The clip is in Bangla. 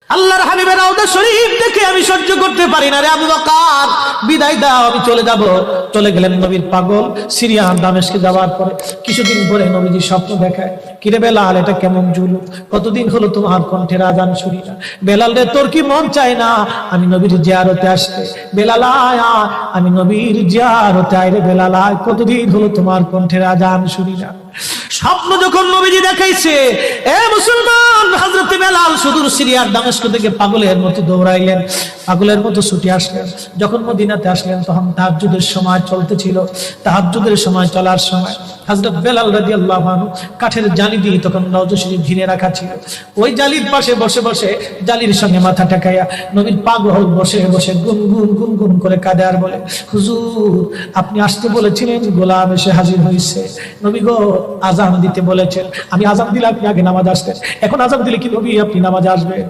আল্লাহর হাবিবের রওজা শরীফ দেখে আমি সহ্য করতে পারি না রে আবু বকর, বিদায় দাও, আমি চলে যাব। চলে গেলেন নবীর পাগল। সিরিয়া দামেস্কে যাওয়ার পরে কিছুদিন পরে নবীজি স্বপ্ন দেখায়, কিরে বেলাল, এটা কেমন জুলুম, কতদিন হলো তোমার কণ্ঠের আযান শুনি না। বেলাল রে, তোর কি মন চায় না আমি নবীর জিয়ারতে আসতে? বেলাল আয়, আমি নবীর জিয়ারতে আয় রে বেলাল আয়, কতদিন হলো তোমার কণ্ঠের আযান শুনি না। স্বপ্ন যখন নবীজি দেখাইছে, এ মুসলমান, হযরত বেলাল সুদূর সিরিয়ার দামেস্ক থেকে পাগলের মতো দৌড়াইলেন, পাগলের মতো ছুটে আসলেন। যখন মদিনাতে আসলেন তখন তাহাজ্জুদের সময় চলতেছিল। তাহাজ্জুদের সময় চলার সময় হযরত বেলাল রাদিয়াল্লাহু আনহু কাঠের জালি দিয়ে তখন রওজা শরীফ ঘিরে রাখা ছিল। ওই জালির পাশে বসে বসে জালির সঙ্গে মাথা ঠেকাইয়া নবীর পাগল বসে বসে গুনগুন গুনগুন করে কাঁদে আর বলে, হুজুর আপনি আসতে বলেছিলেন, গোলাম এসে হাজির হয়েছে। নবী গো, আযান দিতে বলেছেন, আমি আযান দিলে আপনি আগে নামাজ আসতেন, এখন আযান দিলে কি নবী আপনি নামাজ আসবেন?